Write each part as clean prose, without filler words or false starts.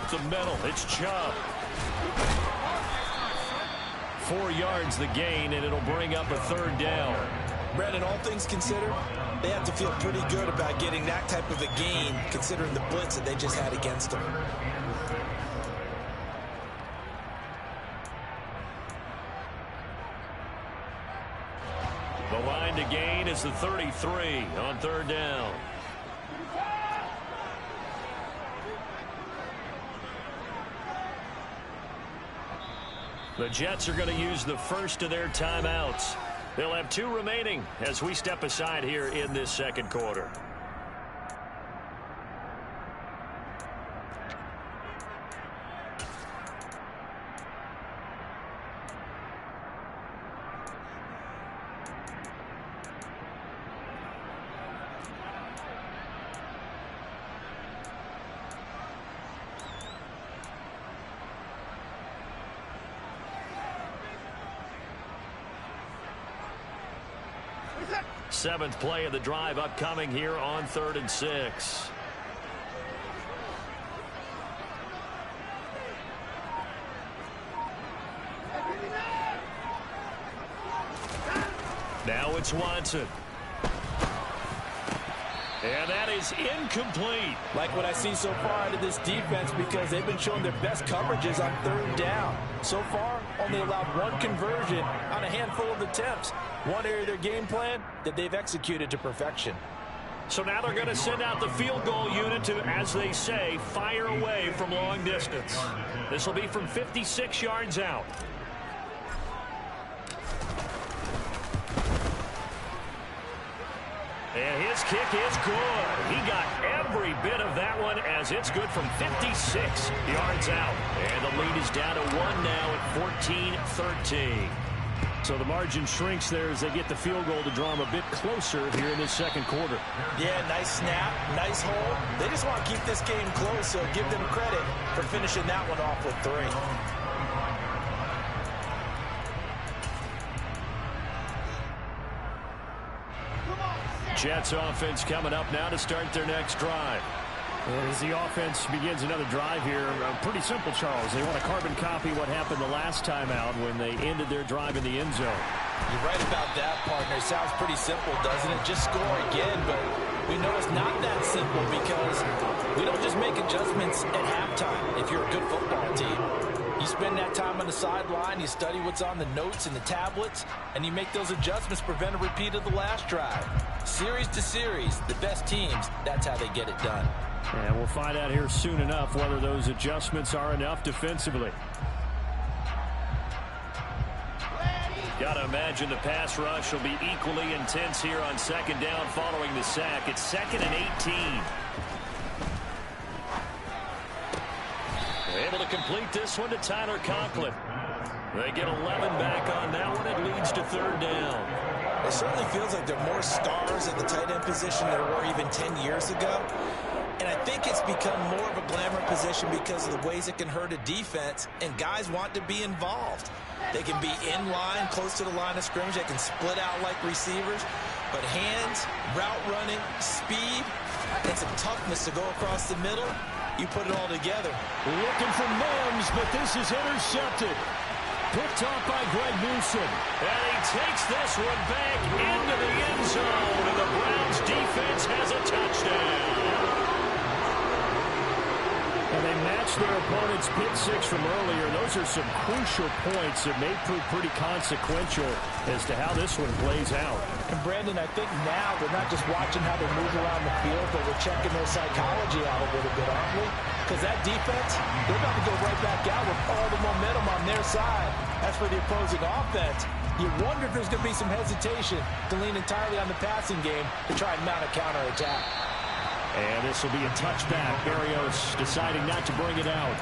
the middle. It's Chubb. 4 yards the gain, and it'll bring up a 3rd down. Brandon, all things considered, they have to feel pretty good about getting that type of a gain, considering the blitz that they just had against them. The line to gain is the 33 on 3rd down. The Jets are going to use the first of their timeouts. They'll have 2 remaining as we step aside here in this 2nd quarter. Seventh play of the drive upcoming here on 3rd and 6. Now it's Watson. And that is incomplete. Like what I see so far out of this defense, because they've been showing their best coverages on 3rd down. So far, only allowed 1 conversion on a handful of attempts. One area of their game plan that they've executed to perfection. So now they're going to send out the field goal unit to, as they say, fire away from long distance. This will be from 56 yards out. And his kick is good. He got every bit of that one as it's good from 56 yards out. And the lead is down to 1 now at 14-13. So the margin shrinks there as they get the field goal to draw them a bit closer here in this 2nd quarter. Yeah, nice snap, nice hold. They just want to keep this game close, so give them credit for finishing that one off with 3. Jets offense coming up now to start their next drive. And as the offense begins another drive here, pretty simple, Charles. They want to carbon copy what happened the last time out when they ended their drive in the end zone. You're right about that, partner. Sounds pretty simple, doesn't it? Just score again, but we know it's not that simple because we don't just make adjustments at halftime if you're a good football team. You spend that time on the sideline, you study what's on the notes and the tablets, and you make those adjustments, prevent a repeat of the last drive. Series to series, the best teams, that's how they get it done. And we'll find out here soon enough whether those adjustments are enough defensively. Got to imagine the pass rush will be equally intense here on 2nd down following the sack. It's 2nd and 18. Able to complete this one to Tyler Conklin. They get 11 back on that one. It leads to 3rd down. It certainly feels like there are more stars at the tight end position than there were even 10 years ago. And I think it's become more of a glamour position because of the ways it can hurt a defense, and guys want to be involved. They can be in line, close to the line of scrimmage. They can split out like receivers. But hands, route running, speed, and some toughness to go across the middle, you put it all together. Looking for Mims, but this is intercepted. Picked off by Greg Newsom. And he takes this one back into the end zone, and the Browns defense has a touchdown. And they match their opponent's pick 6 from earlier. Those are some crucial points that may prove pretty consequential as to how this one plays out. And Brandon, I think now they're not just watching how they move around the field, but we're checking their psychology out a little bit, aren't we? Because that defense, they're about to go right back out with all the momentum on their side. As for the opposing offense, you wonder if there's going to be some hesitation to lean entirely on the passing game to try and mount a counterattack. And this will be a touchback. Barrios deciding not to bring it out.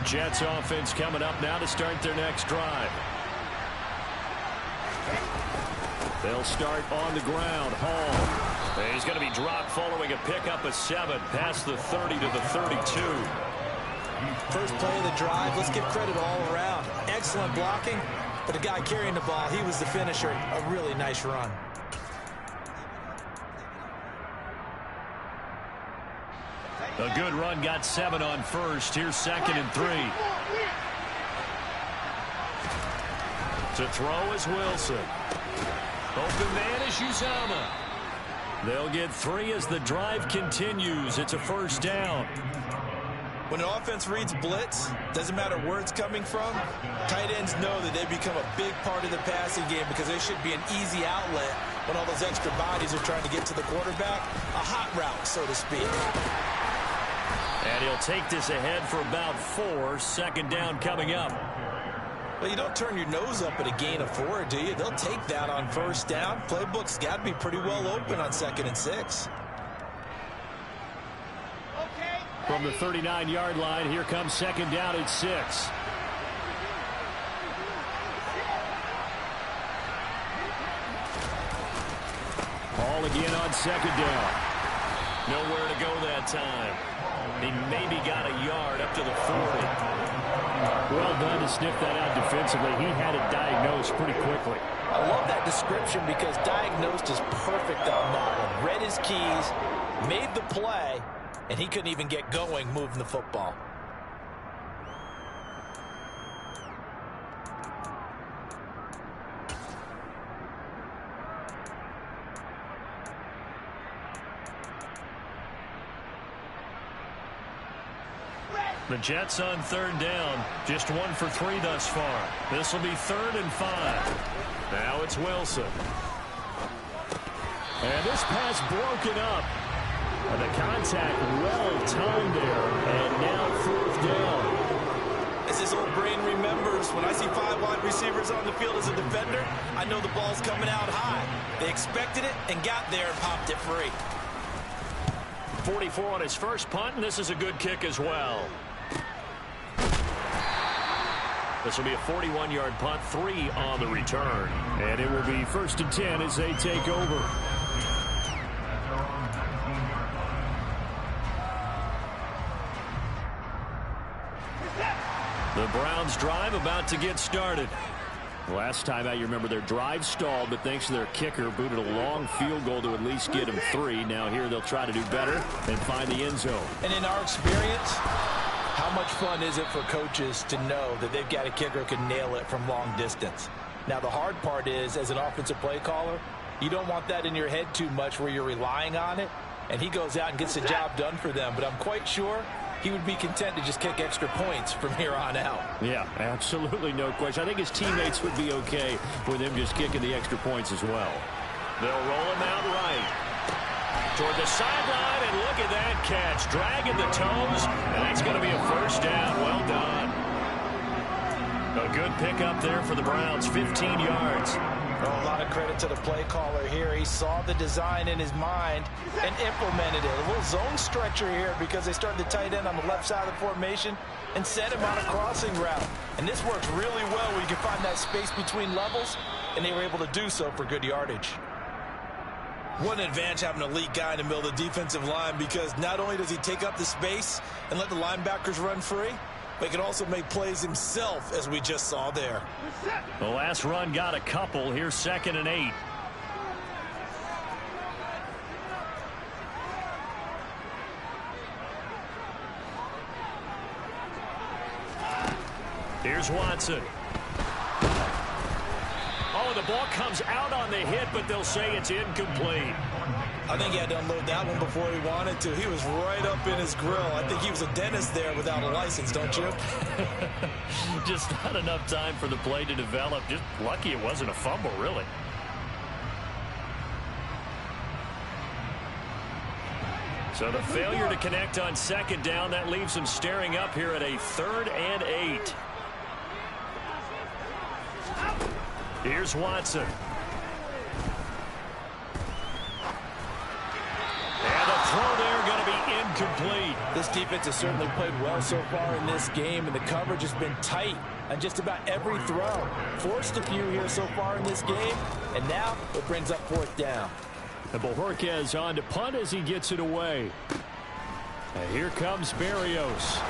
Jets offense coming up now to start their next drive. They'll start on the ground. Hall. And he's going to be dropped following a pickup of 7 past the 30 to the 32. First play of the drive, let's give credit all around. Excellent blocking, but the guy carrying the ball, he was the finisher. A really nice run. A good run, got 7 on first. Here's 2nd and 3. To throw is Wilson. Open man is Uzomah. They'll get 3 as the drive continues. It's a first down. When an offense reads blitz, doesn't matter where it's coming from, tight ends know that they become a big part of the passing game because they should be an easy outlet when all those extra bodies are trying to get to the quarterback. A hot route, so to speak. And he'll take this ahead for about 4. 2nd down coming up. Well, you don't turn your nose up at a gain of 4, do you? They'll take that on first down. Playbook's got to be pretty well open on 2nd and 6. From the 39-yard line, here comes 2nd down at 6. Ball again on 2nd down. Nowhere to go that time. He maybe got a yard up to the 40. Well done to sniff that out defensively. He had it diagnosed pretty quickly. I love that description because diagnosed is perfect on that one. Read his keys, made the play, and he couldn't even get going moving the football. The Jets on 3rd down. Just 1 for 3 thus far. This will be 3rd and 5. Now it's Wilson. And this pass broken up. And the contact well timed there. And now 4th down. As his old brain remembers, when I see 5 wide receivers on the field as a defender, I know the ball's coming out high. They expected it and got there and popped it free. 44 on his first punt, and this is a good kick as well. This will be a 41-yard punt, 3 on the return. And it will be 1st and 10 as they take over. The Browns drive about to get started. Last time out, you remember their drive stalled, but thanks to their kicker, booted a long field goal to at least get them 3. Now here they'll try to do better and find the end zone. And in our experience, how much fun is it for coaches to know that they've got a kicker who can nail it from long distance? Now, the hard part is, as an offensive play caller, you don't want that in your head too much where you're relying on it, and he goes out and gets the job done for them. But I'm quite sure he would be content to just kick extra points from here on out. Yeah, absolutely no question. I think his teammates would be okay with him just kicking the extra points as well. They'll roll him out right toward the sideline, and look at that catch. Dragging the toes, and that's going to be a first down. Well done. A good pickup there for the Browns, 15 yards. Oh, a lot of credit to the play caller here. He saw the design in his mind and implemented it. A little zone stretcher here because they started the tight end on the left side of the formation and sent him on a crossing route. And this works really well where you can find that space between levels, and they were able to do so for good yardage. What an advantage having an elite guy in the middle of the defensive line, because not only does he take up the space and let the linebackers run free, but he can also make plays himself, as we just saw there. The last run got a couple. Here's 2nd and 8. Here's Watson. Oh, the ball comes out on the hit, but they'll say it's incomplete. I think he had to unload that one before he wanted to. He was right up in his grill. I think he was a dentist there without a license, don't you? Just not enough time for the play to develop. Just lucky it wasn't a fumble, really. So the failure to connect on 2nd down, that leaves them staring up here at a 3rd and 8. Here's Watson. And the throw there going to be incomplete. This defense has certainly played well so far in this game, and the coverage has been tight on just about every throw. Forced a few here so far in this game, and now it brings up 4th down. And Bojorquez on to punt as he gets it away. And here comes Berrios.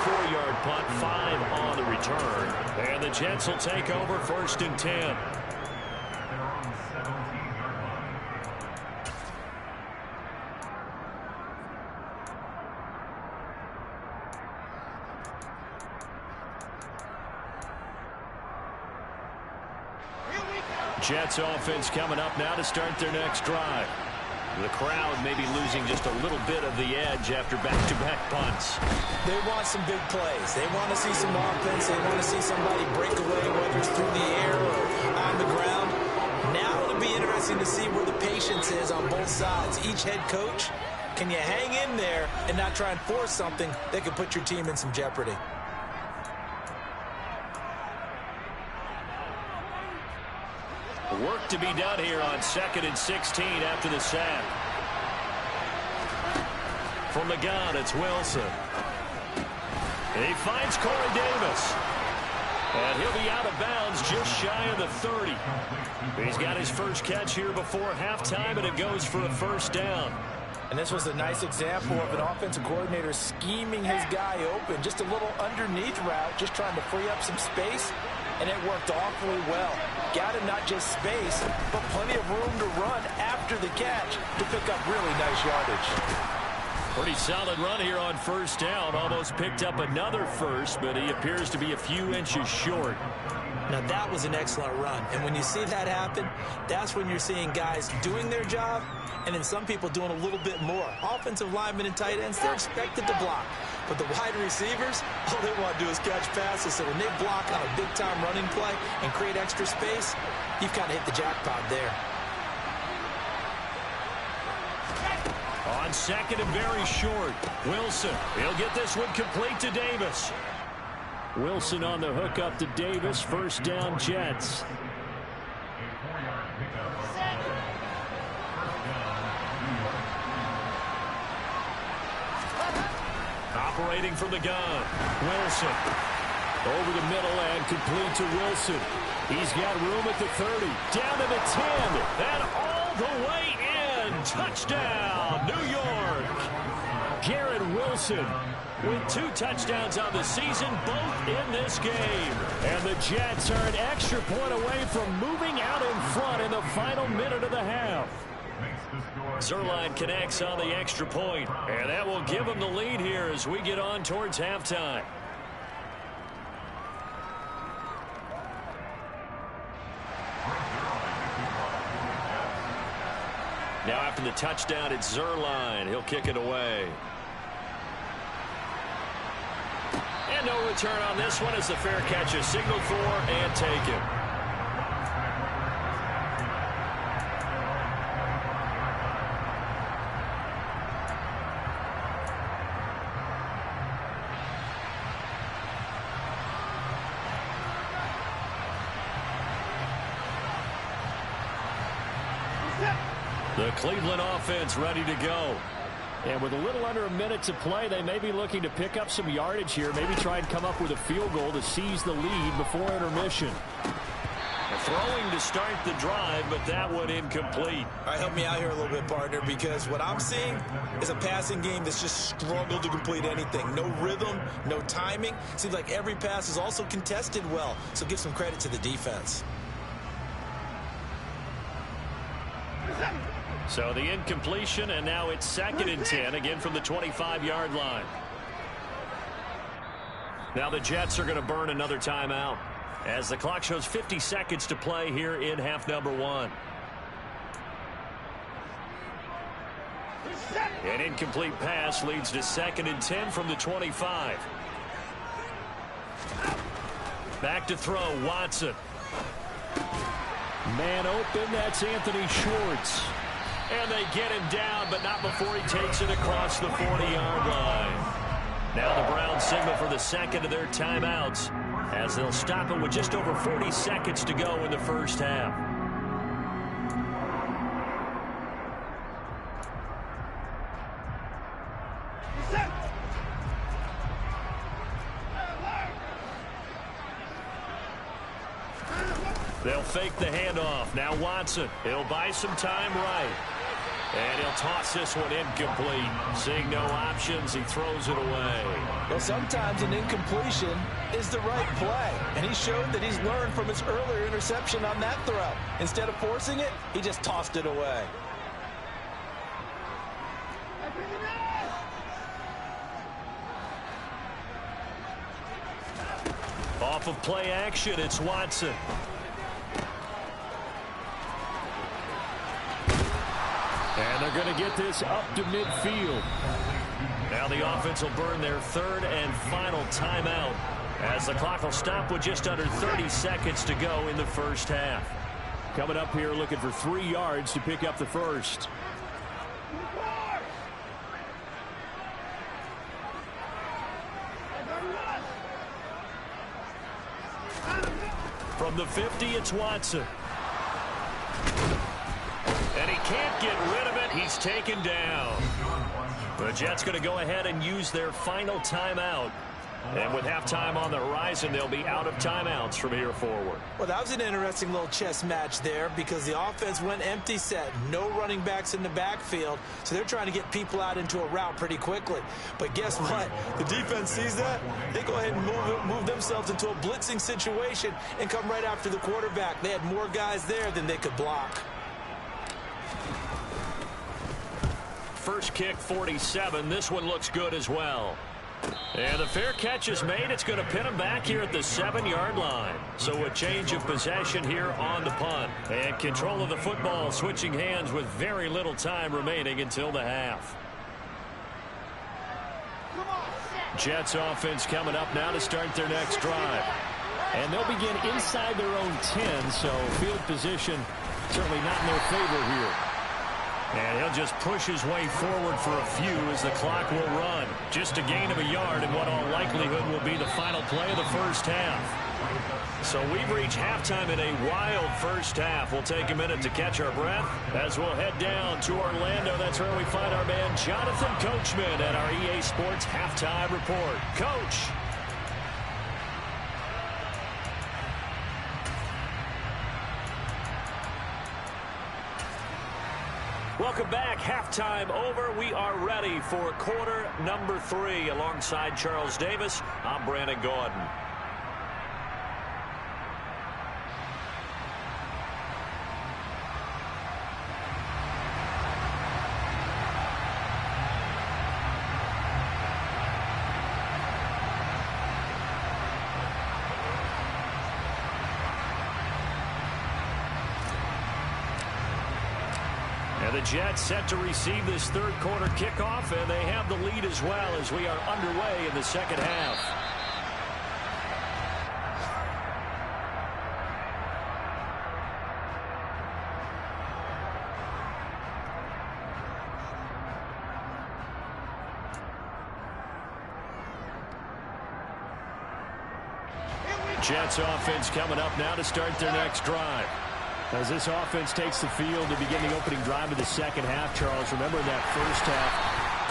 34-yard punt, 5 on the return. And the Jets will take over 1st and 10. Jets offense coming up now to start their next drive. The crowd may be losing just a little bit of the edge after back-to-back punts. They want some big plays. They want to see some offense. They want to see somebody break away, whether it's through the air or on the ground. Now it'll be interesting to see where the patience is on both sides. Each head coach, can you hang in there and not try and force something that could put your team in some jeopardy? Work to be done here on 2nd and 16 after the sack. From the gun, it's Wilson. He finds Corey Davis. And he'll be out of bounds just shy of the 30. He's got his first catch here before halftime, and it goes for a 1st down. And this was a nice example of an offensive coordinator scheming his guy open. Just a little underneath route, just trying to free up some space, and it worked awfully well. Got him not just space, but plenty of room to run after the catch to pick up really nice yardage. Pretty solid run here on 1st down. Almost picked up another first, but he appears to be a few inches short. Now, that was an excellent run. And when you see that happen, that's when you're seeing guys doing their job and then some people doing a little bit more. Offensive linemen and tight ends, they're expected to block. But the wide receivers, all they want to do is catch passes. So when they block on a big-time running play and create extra space, you've kind of hit the jackpot there. On 2nd and very short, Wilson. He'll get this one complete to Davis. Wilson on the hook up to Davis. 1st down, Jets. Operating from the gun, Wilson. Over the middle and complete to Wilson. He's got room at the 30, down to the 10, and all the way in. Touchdown, New York. Garrett Wilson with 2 touchdowns on the season, both in this game. And the Jets are an extra point away from moving out in front in the final minute of the half. Zerline connects on the extra point, and that will give them the lead here as we get on towards halftime. Now after the touchdown, it's Zerline. He'll kick it away. And no return on this one as the fair catch is signaled for and taken. The Cleveland offense ready to go. And with a little under a minute to play, they may be looking to pick up some yardage here. Maybe try and come up with a field goal to seize the lead before intermission. Throwing to start the drive, but that one incomplete. All right, help me out here a little bit, partner, because what I'm seeing is a passing game that's just struggled to complete anything. No rhythm, no timing. Seems like every pass is also contested well, so give some credit to the defense. So the incompletion, and now it's 2nd and 10, again from the 25-yard line. Now the Jets are going to burn another timeout as the clock shows 50 seconds to play here in half number 1. An incomplete pass leads to 2nd and 10 from the 25. Back to throw, Watson. Man open, that's Anthony Schwartz. And they get him down, but not before he takes it across the 40-yard line. Now the Browns signal for the 2nd of their timeouts as they'll stop it with just over 40 seconds to go in the first half. They'll fake the handoff. Now Watson. He'll buy some time right. And he'll toss this one incomplete. Seeing no options, he throws it away. Well, sometimes an incompletion is the right play. And he showed that he's learned from his earlier interception on that throw. Instead of forcing it, he just tossed it away. Off of play action, it's Watson. And they're going to get this up to midfield. Now the offense will burn their third and final timeout as the clock will stop with just under 30 seconds to go in the first half. Coming up here looking for 3 yards to pick up the first. From the 50, it's Watson. And he can't get rid of it. He's taken down. The Jets going to go ahead and use their final timeout. And with halftime on the horizon, they'll be out of timeouts from here forward. Well, that was an interesting little chess match there because the offense went empty set. No running backs in the backfield, so they're trying to get people out into a route pretty quickly. But guess what? The defense sees that. They go ahead and move themselves into a blitzing situation and come right after the quarterback. They had more guys there than they could block. First kick, 47. This one looks good as well. And the fair catch is made. It's going to pin him back here at the 7-yard line. So a change of possession here on the punt. And control of the football switching hands with very little time remaining until the half. Jets offense coming up now to start their next drive. And they'll begin inside their own 10, so field position certainly not in their favor here. And he'll just push his way forward for a few as the clock will run. Just a gain of a yard in what all likelihood will be the final play of the first half. So we've reached halftime in a wild first half. We'll take a minute to catch our breath as we'll head down to Orlando. That's where we find our man Jonathan Coachman at our EA Sports Halftime Report. Coach. Welcome back. Halftime over. We are ready for quarter number 3. Alongside Charles Davis, I'm Brandon Gordon. And the Jets set to receive this third quarter kickoff, and they have the lead as well as we are underway in the second half. Jets offense coming up now to start their next drive. As this offense takes the field to begin the opening drive of the second half, Charles, remember that first half,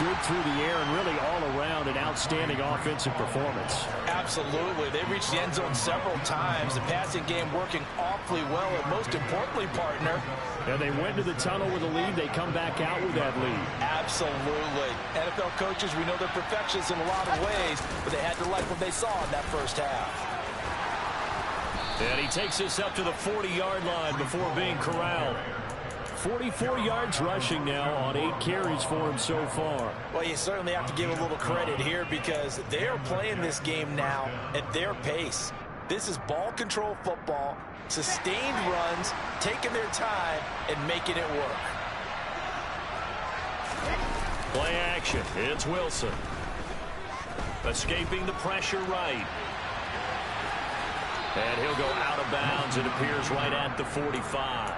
good through the air and really all around an outstanding offensive performance. Absolutely. They reached the end zone several times. The passing game working awfully well, and most importantly, partner. And they went to the tunnel with a lead. They come back out with that lead. Absolutely. NFL coaches, we know they're perfectionists in a lot of ways, but they had to like what they saw in that first half. And he takes this up to the 40-yard line before being corralled. 44 yards rushing now on 8 carries for him so far. Well, you certainly have to give a little credit here because they are playing this game now at their pace. This is ball control football, sustained runs, taking their time, and making it work. Play action. It's Wilson. Escaping the pressure right. And he'll go out of bounds. It appears right at the 45.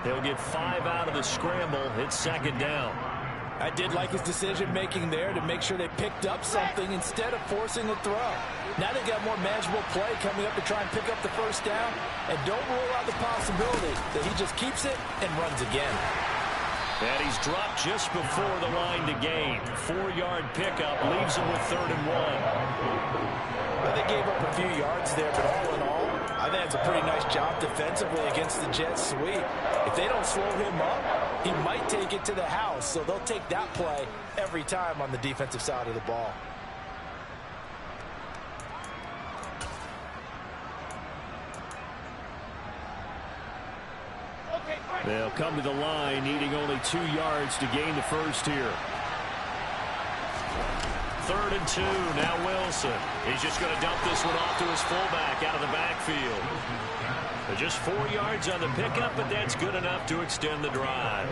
He'll get 5 out of the scramble. It's second down. I did like his decision-making there to make sure they picked up something instead of forcing a throw. Now they got more manageable play coming up to try and pick up the first down. And don't rule out the possibility that he just keeps it and runs again. And he's dropped just before the line to gain. 4-yard pickup leaves him with 3rd and 1. Well, they gave up a few yards there, but all in all, I think it's a pretty nice job defensively against the Jets sweep. If they don't slow him up, he might take it to the house. So they'll take that play every time on the defensive side of the ball. They'll come to the line, needing only 2 yards to gain the first here. 3rd and 2. Now Wilson. He's just going to dump this one off to his fullback out of the backfield. Just 4 yards on the pickup, but that's good enough to extend the drive.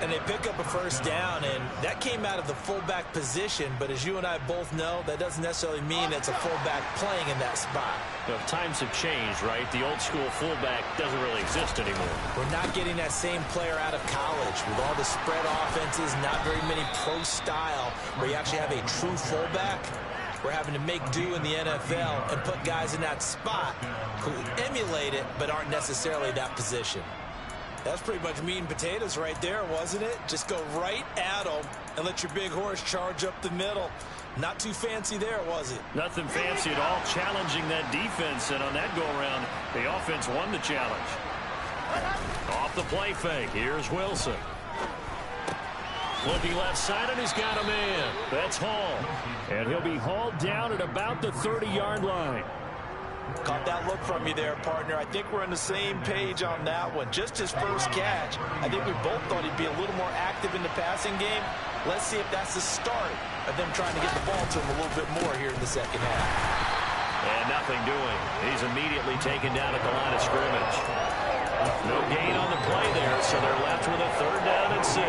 And they pick up a first down, and that came out of the fullback position. But as you and I both know, that doesn't necessarily mean it's a fullback playing in that spot. You know, times have changed, right? The old school fullback doesn't really exist anymore. We're not getting that same player out of college with all the spread offenses, not very many pro style where you actually have a true fullback. We're having to make do in the NFL and put guys in that spot who emulate it but aren't necessarily that position. That's pretty much meat and potatoes right there, wasn't it? Just go right at them and let your big horse charge up the middle. Not too fancy there, was it? Nothing fancy at all, challenging that defense, and on that go-around, the offense won the challenge. Off the play fake, here's Wilson. Looking left side, and he's got a man. That's Hall. And he'll be hauled down at about the 30-yard line. Caught that look from you there, partner. I think we're on the same page on that one. Just his first catch. I think we both thought he'd be a little more active in the passing game. Let's see if that's the start of them trying to get the ball to him a little bit more here in the second half. And nothing doing. He's immediately taken down at the line of scrimmage. No gain on the play there, so they're left with a 3rd down and 6.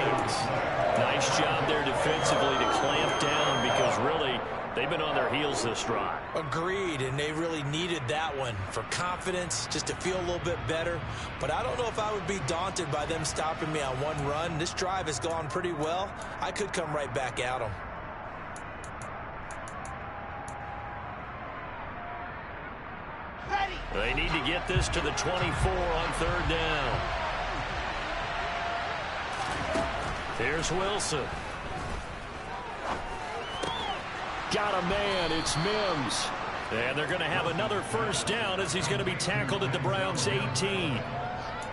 Nice job there defensively to clamp down because really they've been on their heels this drive. Agreed, and they really needed that one for confidence, just to feel a little bit better. But I don't know if I would be daunted by them stopping me on one run. This drive has gone pretty well. I could come right back at them. They need to get this to the 24 on 3rd down. Here's Wilson. Got a man. It's Mims. And they're going to have another first down as he's going to be tackled at the Browns' 18.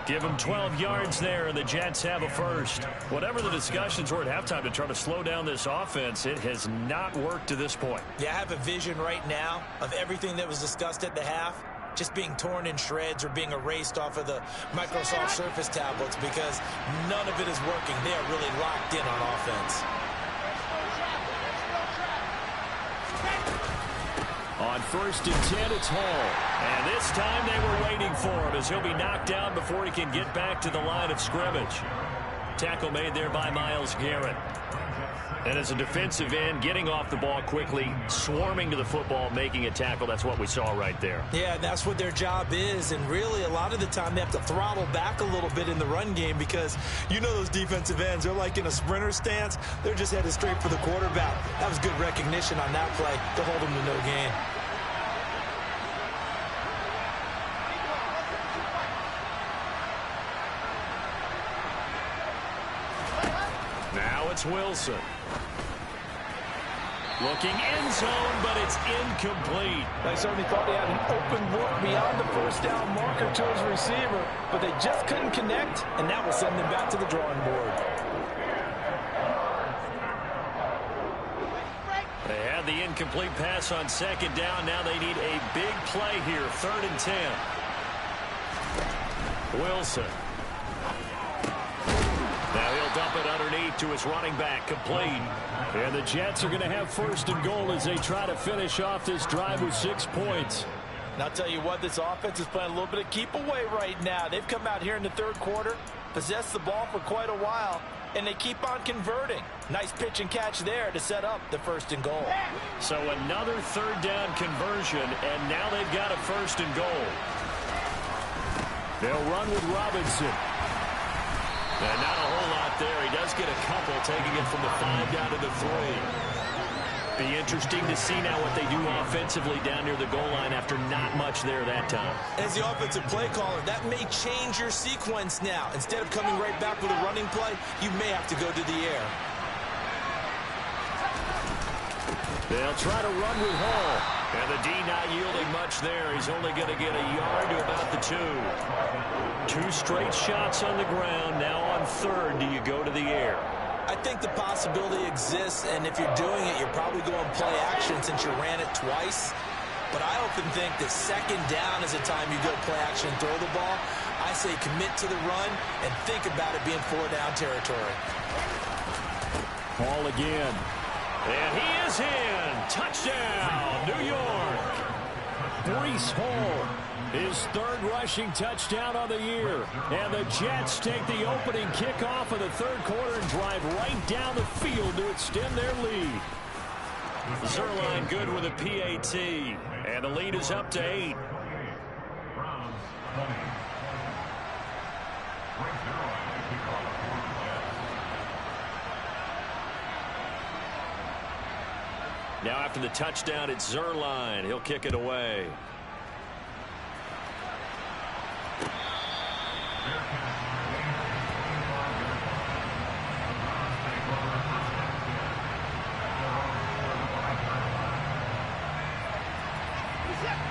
Give him 12 yards there, and the Jets have a first. Whatever the discussions were at halftime to try to slow down this offense, it has not worked to this point. Yeah, I have a vision right now of everything that was discussed at the half just being torn in shreds or being erased off of the Microsoft Surface tablets because none of it is working. They are really locked in on offense. On 1st and 10, it's Hall. And this time they were waiting for him as he'll be knocked down before he can get back to the line of scrimmage. Tackle made there by Myles Garrett. And as a defensive end, getting off the ball quickly, swarming to the football, making a tackle, that's what we saw right there. Yeah, that's what their job is. And really, a lot of the time, they have to throttle back a little bit in the run game because you know those defensive ends, they're like in a sprinter stance. They're just headed straight for the quarterback. That was good recognition on that play to hold them to no gain. Now it's Wilson. Looking end zone, but it's incomplete. I certainly thought he had an open look beyond the first down marker to his receiver, but they just couldn't connect, and that will send them back to the drawing board. They had the incomplete pass on 2nd down. Now they need a big play here, 3rd and 10. Wilson. Now he'll dump it underneath to his running back, complete. And the Jets are going to have 1st and goal as they try to finish off this drive with 6 points. And I'll tell you what, this offense is playing a little bit of keep away right now. They've come out here in the 3rd quarter, possessed the ball for quite a while, and they keep on converting. Nice pitch and catch there to set up the 1st and goal. So another 3rd down conversion, and now they've got a 1st and goal. They'll run with Robinson. And not a whole lot there. He does get a couple, taking it from the 5 down to the 3. Be interesting to see now what they do offensively down near the goal line after not much there that time. As the offensive play caller, that may change your sequence now. Instead of coming right back with a running play, you may have to go to the air. They'll try to run with Hall. And the D not yielding much there. He's only going to get a yard to about the 2. 2 straight shots on the ground. Now on third, do you go to the air? I think the possibility exists, and if you're doing it, you're probably going play action since you ran it twice. But I often think that second down is the time you go play action and throw the ball. I say commit to the run and think about it being 4-down territory. Ball again. And he is in. Touchdown, New York. Breece Hall, his 3rd rushing touchdown on the year. And the Jets take the opening kickoff of the 3rd quarter and drive right down the field to extend their lead. Zerline good with a PAT. And the lead is up to 8. Now after the touchdown, it's Zerline. He'll kick it away.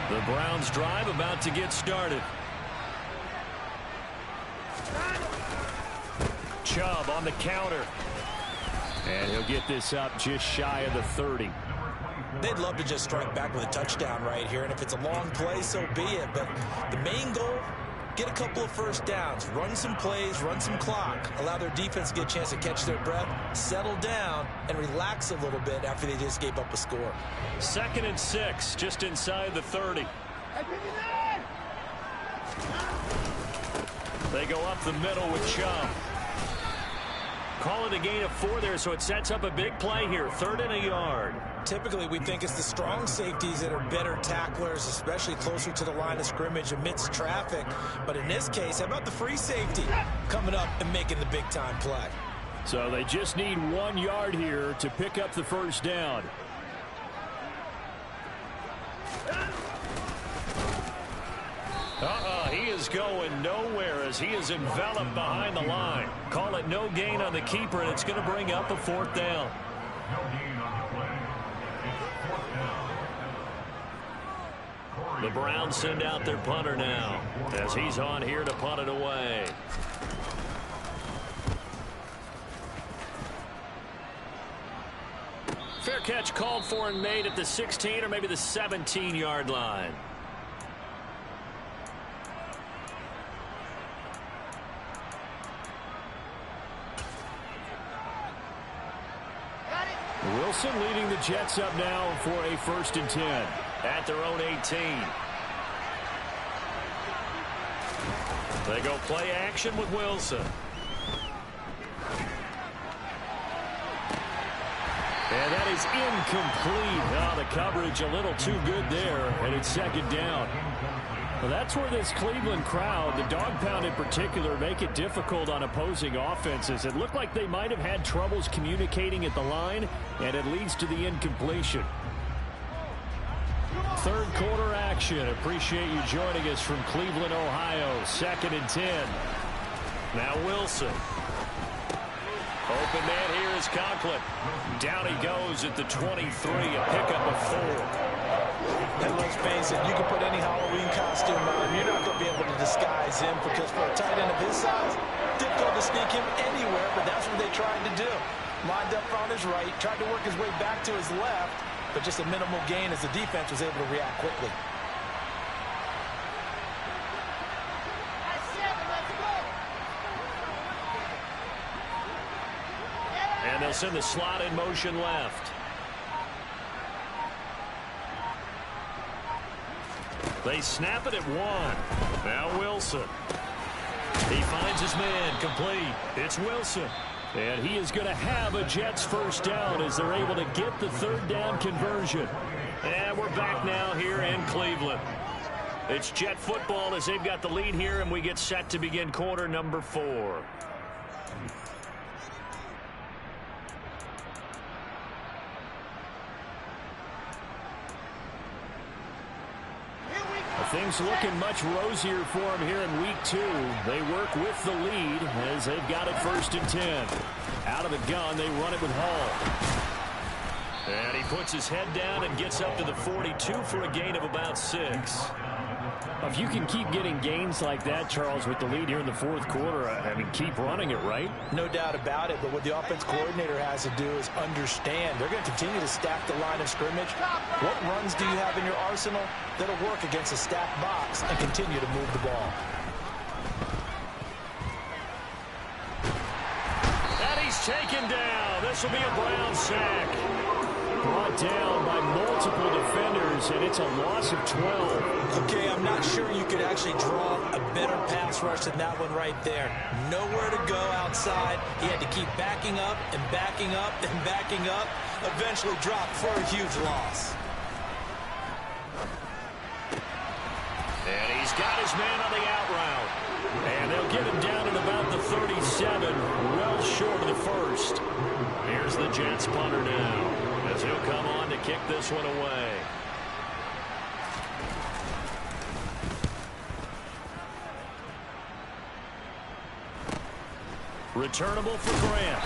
The Browns drive about to get started. Chubb on the counter. And he'll get this up just shy of the 30. They'd love to just strike back with a touchdown right here, and if it's a long play, so be it. But the main goal, get a couple of first downs, run some plays, run some clock, allow their defense to get a chance to catch their breath, settle down, and relax a little bit after they just gave up a score. 2nd and 6, just inside the 30. They go up the middle with Chubb. Call it a gain of 4 there, so it sets up a big play here. 3rd and a yard. Typically, we think it's the strong safeties that are better tacklers, especially closer to the line of scrimmage amidst traffic. But in this case, how about the free safety coming up and making the big-time play? So they just need 1 yard here to pick up the first down. He is going nowhere as he is enveloped behind the line. Call it no gain on the keeper, and it's going to bring up a 4th down. The Browns send out their punter now as he's on here to punt it away. Fair catch called for and made at the 16 or maybe the 17-yard line. Wilson leading the Jets up now for a 1st and 10 at their own 18. They go play action with Wilson. And that is incomplete. Oh, the coverage a little too good there, and it's 2nd down. Well, that's where this Cleveland crowd, the dog pound in particular, make it difficult on opposing offenses. It looked like they might have had troubles communicating at the line, and it leads to the incompletion. 3rd quarter action. Appreciate you joining us from Cleveland, Ohio. 2nd and 10. Now Wilson. Open man here is Conklin. Down he goes at the 23, a pickup of 4. And let's face it, you can put any Halloween costume on. You're not going to be able to disguise him because for a tight end of his size, difficult to sneak him anywhere, but that's what they tried to do. Lined up on his right, tried to work his way back to his left, but just a minimal gain as the defense was able to react quickly. And they'll send the slot in motion left. They snap it at 1. Now Wilson. He finds his man complete. It's Wilson. And he is going to have a Jets 1st down as they're able to get the 3rd down conversion. And we're back now here in Cleveland. It's Jet football as they've got the lead here, and we get set to begin quarter number 4. Things looking much rosier for him here in week 2. They work with the lead as they've got it 1st and 10. Out of the gun, they run it with Hall. And he puts his head down and gets up to the 42 for a gain of about 6. If you can keep getting gains like that, Charles, with the lead here in the fourth quarter, I mean, keep running it, right? No doubt about it, but what the offense coordinator has to do is understand they're going to continue to stack the line of scrimmage. What runs do you have in your arsenal that'll work against a stacked box and continue to move the ball? And he's taken down. This will be a Browns sack. Brought down by multiple defenders, and it's a loss of 12. Okay, I'm not sure you could actually draw a better pass rush than that one right there. Nowhere to go outside. He had to keep backing up and backing up and backing up. Eventually dropped for a huge loss. And he's got his man on the out route. And they'll get him down at about the 37, well short of the first. Here's the Jets punter now, as he'll come on to kick this one away. Returnable for Grant.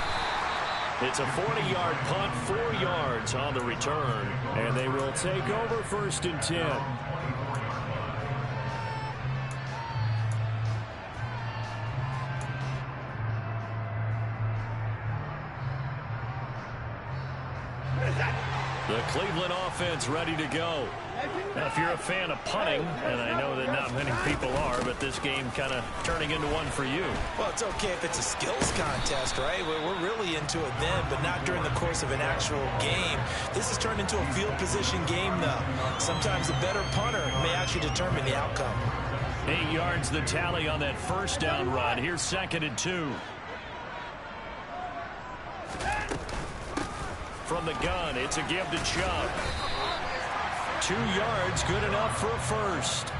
It's a 40-yard punt, 4 yards on the return. And they will take over 1st and 10. The Cleveland offense ready to go. Now, if you're a fan of punting, and I know that not many people are, but this game kind of turning into one for you. Well, it's okay if it's a skills contest, right? We're really into it then, but not during the course of an actual game. This has turned into a field position game, though. Sometimes the better punter may actually determine the outcome. 8 yards the tally on that first down run. Here's 2nd and 2. From the gun, it's a give to Chubb. 2 yards, good enough for a first.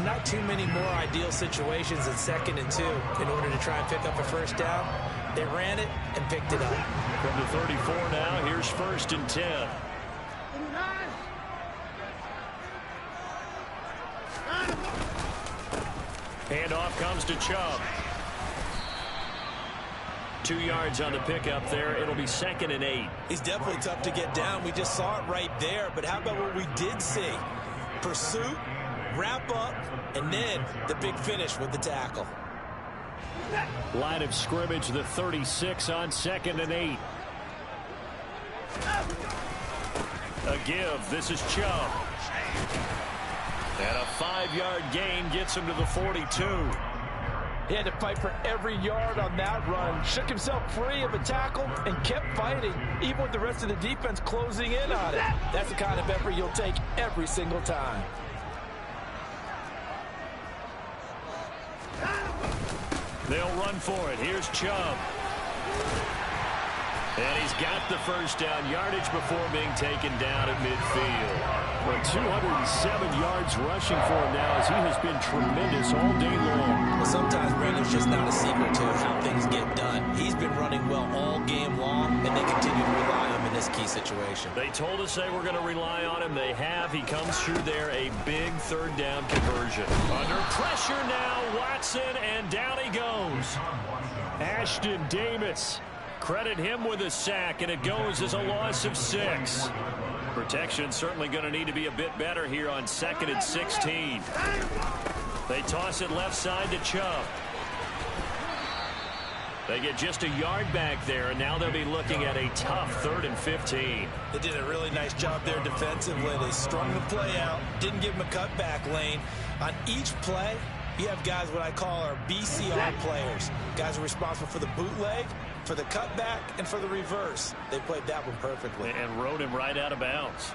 Not too many more ideal situations than 2nd and 2 in order to try and pick up a first down. They ran it and picked it up. From the 34 now, here's 1st and 10. Handoff comes to Chubb. 2 yards on the pickup there. It'll be 2nd and 8. He's definitely tough to get down. We just saw it right there. But how about what we did see? Pursuit, wrap up, and then the big finish with the tackle. Line of scrimmage, the 36 on 2nd and 8. A give. This is Chubb. And a 5-yard gain gets him to the 42. He had to fight for every yard on that run. Shook himself free of a tackle and kept fighting, even with the rest of the defense closing in on it. That's the kind of effort you'll take every single time. They'll run for it. Here's Chubb. And he's got the first down, yardage before being taken down at midfield. Well, 207 yards rushing for him now, as he has been tremendous all day long. Well, sometimes, Brandon, it's just not a secret to how things get done. He's been running well all game long, and they continue to rely on him in this key situation. They told us they were going to rely on him. They have. He comes through there, a big 3rd down conversion. Under pressure now, Watson, and down he goes. Ashton Davis. Credit him with a sack, and it goes as a loss of 6. Protection certainly going to need to be a bit better here on 2nd and 16. They toss it left side to Chubb. They get just a yard back there, and now they'll be looking at a tough 3rd and 15. They did a really nice job there defensively. They strung the play out, didn't give him a cutback lane. On each play, you have guys what I call our BCR players. Guys are responsible for the bootleg, for the cutback, and for the reverse. They played that one perfectly. And rode him right out of bounds.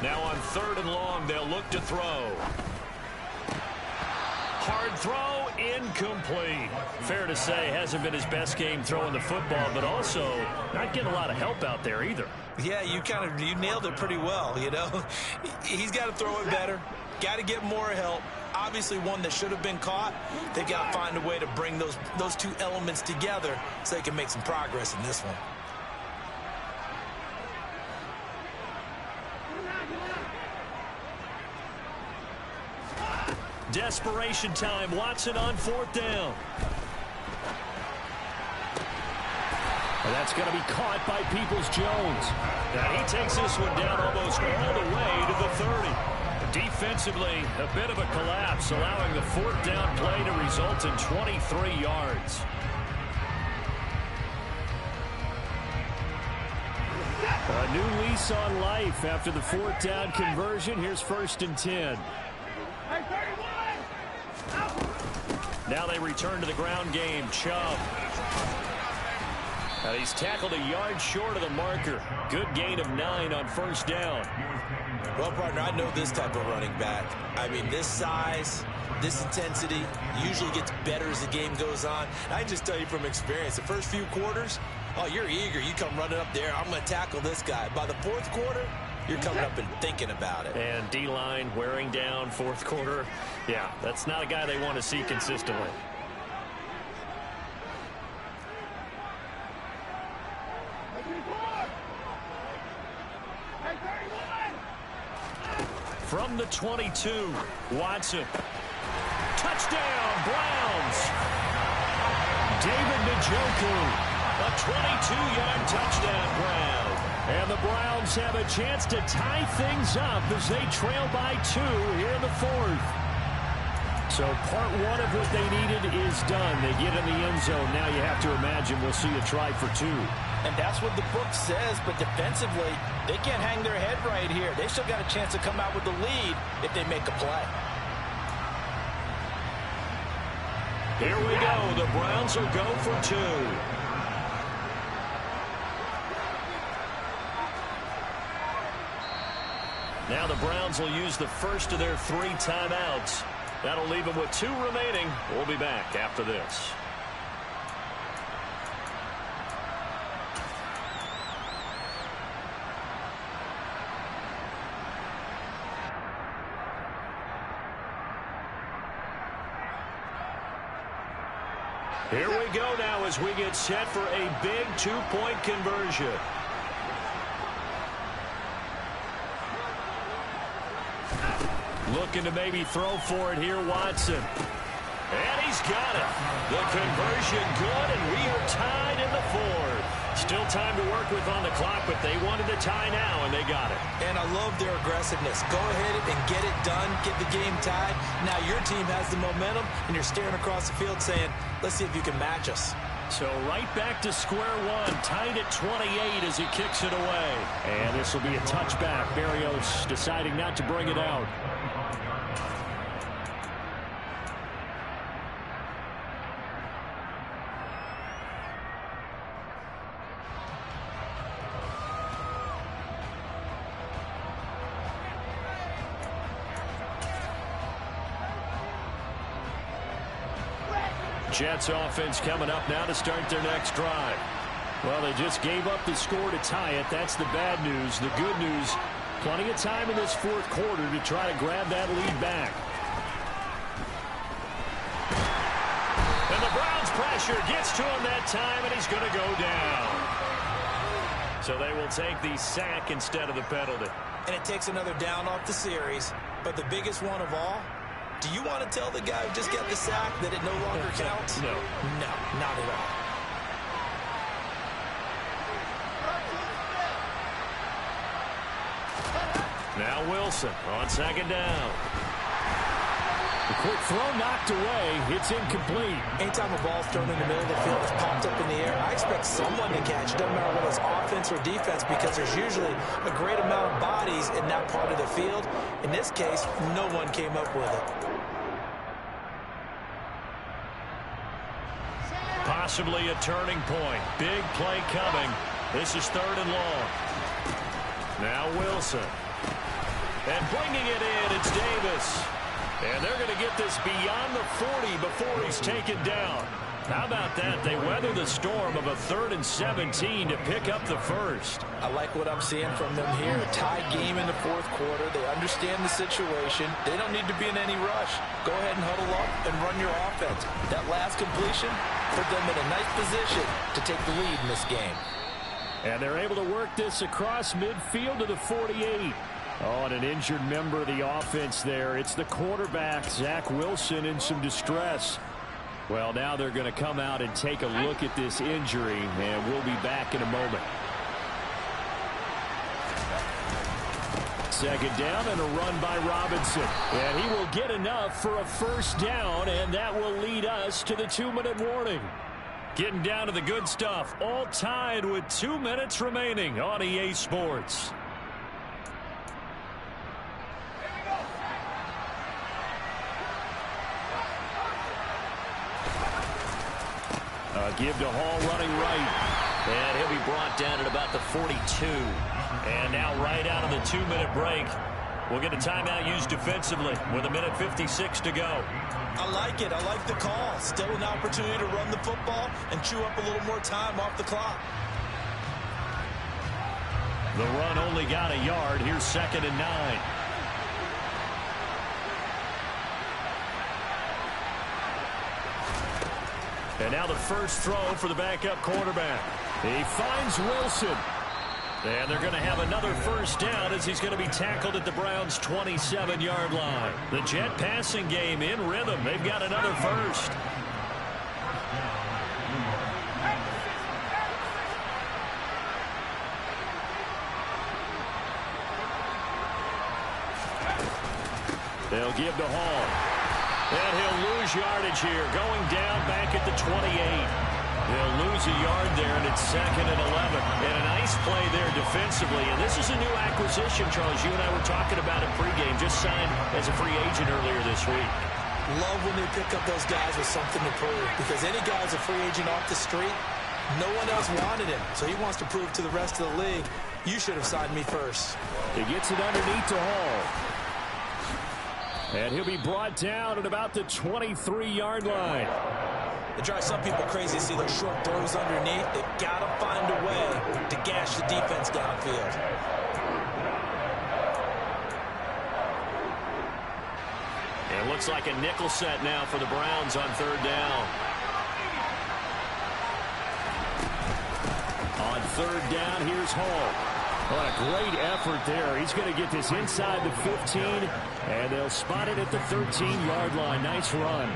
Now on 3rd and long, they'll look to throw. Hard throw, incomplete. Fair to say, hasn't been his best game throwing the football, but also not getting a lot of help out there either. Yeah, you nailed it pretty well, you know. He's got to throw it better. Got to get more help. Obviously one that should have been caught. They got to find a way to bring those two elements together so they can make some progress in this one. Desperation time. Watson on 4th down. And that's going to be caught by Peoples-Jones. Now he takes this one down almost all the way to the 30. Defensively, a bit of a collapse, allowing the fourth down play to result in 23 yards. A new lease on life after the fourth down conversion. Here's 1st and 10. Now they return to the ground game. Chubb. Now he's tackled a yard short of the marker. Good gain of 9 on 1st down. Well, partner, I know this type of running back. I mean, this size, this intensity usually gets better as the game goes on. I can just tell you from experience, the first few quarters, oh, you're eager. You come running up there. I'm going to tackle this guy. By the fourth quarter, you're coming up and thinking about it. And D-line wearing down fourth quarter. Yeah, that's not a guy they want to see consistently. From the 22, Watson. Touchdown, Browns. David Njoku, a 22-yard touchdown Brown. And the Browns have a chance to tie things up as they trail by 2 here in the fourth. So part one of what they needed is done. They get in the end zone. Now you have to imagine we'll see a try for 2. And that's what the book says, but defensively, they can't hang their head right here. They still got a chance to come out with the lead if they make a play. Here we go. The Browns will go for 2. Now the Browns will use the first of their 3 timeouts. That'll leave them with 2 remaining. We'll be back after this. Here we go now as we get set for a big 2-point conversion. Looking to maybe throw for it here, Watson. And he's got it. The conversion good, and we are tied in the fourth. Still time to work with on the clock, but they wanted the tie now, and they got it. And I love their aggressiveness. Go ahead and get it done, get the game tied. Now your team has the momentum, and you're staring across the field saying, let's see if you can match us. So right back to square one, tied at 28 as he kicks it away. And this will be a touchback. Berrios deciding not to bring it out. Jets offense coming up now to start their next drive. Well, they just gave up the score to tie it. That's the bad news. The good news, plenty of time in this fourth quarter to try to grab that lead back. And the Browns pressure gets to him that time, and he's going to go down. So they will take the sack instead of the penalty. And it takes another down off the series. But the biggest one of all, do you want to tell the guy who just got the sack that it no longer counts? No. No, not at all. Now Wilson on second down. The quick throw knocked away. It's incomplete. Anytime a ball's thrown in the middle of the field, it's popped up in the air, I expect someone to catch it. Doesn't matter whether it's offense or defense, because there's usually a great amount of bodies in that part of the field. In this case, no one came up with it. Possibly a turning point. Big play coming. This is 3rd and long. Now Wilson. And bringing it in, it's Davis. And they're going to get this beyond the 40 before he's taken down. How about that? They weather the storm of a 3rd and 17 to pick up the first. I like what I'm seeing from them here. A tie game in the fourth quarter. They understand the situation. They don't need to be in any rush. Go ahead and huddle up and run your offense. That last completion put them in a nice position to take the lead in this game. And they're able to work this across midfield to the 48. Oh, and an injured member of the offense there. It's the quarterback, Zach Wilson, in some distress. Well, now they're going to come out and take a look at this injury, and we'll be back in a moment. Second down and a run by Robinson. And he will get enough for a first down, and that will lead us to the 2-minute warning. Getting down to the good stuff, all tied with 2 minutes remaining on EA Sports. Give to Hall running right. And he'll be brought down at about the 42. And now right out of the 2-minute break, we'll get a timeout used defensively with 1:56 to go. I like it. I like the call. Still an opportunity to run the football and chew up a little more time off the clock. The run only got a yard. Here's 2nd and 9. And now the first throw for the backup quarterback. He finds Wilson. And they're going to have another first down as he's going to be tackled at the Browns' 27-yard line. The Jet passing game in rhythm. They've got another first. They'll give to Hall. And he'll lose yardage here, going down back at the 28. He'll lose a yard there, and it's 2nd and 11. And a nice play there defensively. And this is a new acquisition, Charles. You and I were talking about it pregame. Just signed as a free agent earlier this week. Love when they pick up those guys with something to prove. Because any guy's a free agent off the street, no one else wanted him. So he wants to prove to the rest of the league, you should have signed me first. He gets it underneath to Hall. And he'll be brought down at about the 23-yard line. It drives some people crazy to see those short throws underneath. They've got to find a way to gash the defense downfield. It looks like a nickel set now for the Browns on 3rd down. On 3rd down, here's Hall. What a great effort there. He's going to get this inside the 15, and they'll spot it at the 13-yard line. Nice run.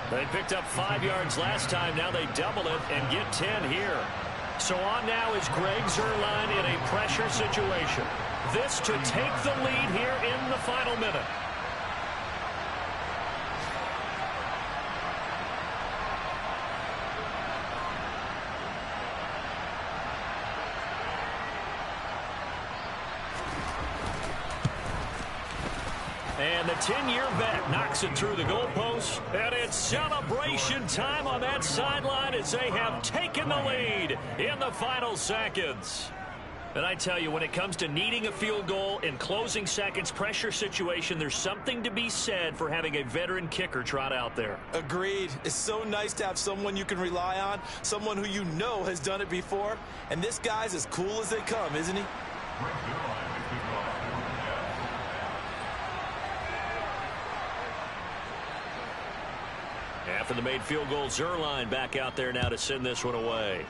They picked up 5 yards last time. Now they double it and get 10 here. So on now is Greg Zuerlein in a pressure situation. This to take the lead here in the final minute. And the 10-year vet knocks it through the goalpost. And it's celebration time on that sideline as they have taken the lead in the final seconds. And I tell you, when it comes to needing a field goal in closing seconds, pressure situation, there's something to be said for having a veteran kicker trot out there. Agreed. It's so nice to have someone you can rely on, someone who you know has done it before. And this guy's as cool as they come, isn't he? After the made field goal, Zuerlein back out there now to send this one away.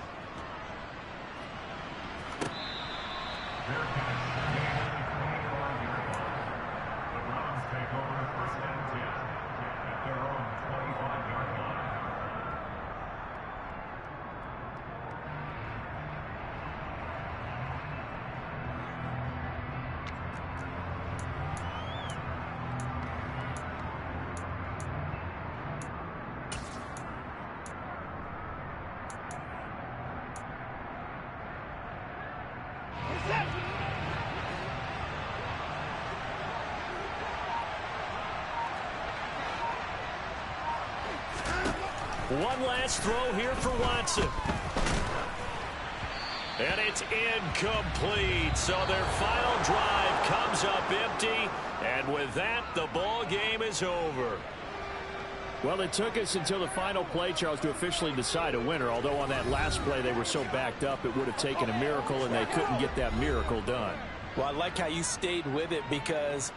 One last throw here for Watson. And it's incomplete. So their final drive comes up empty. And with that, the ball game is over. Well, it took us until the final play, Charles, to officially decide a winner. Although on that last play they were so backed up, it would have taken a miracle, and they couldn't get that miracle done. Well, I like how you stayed with it because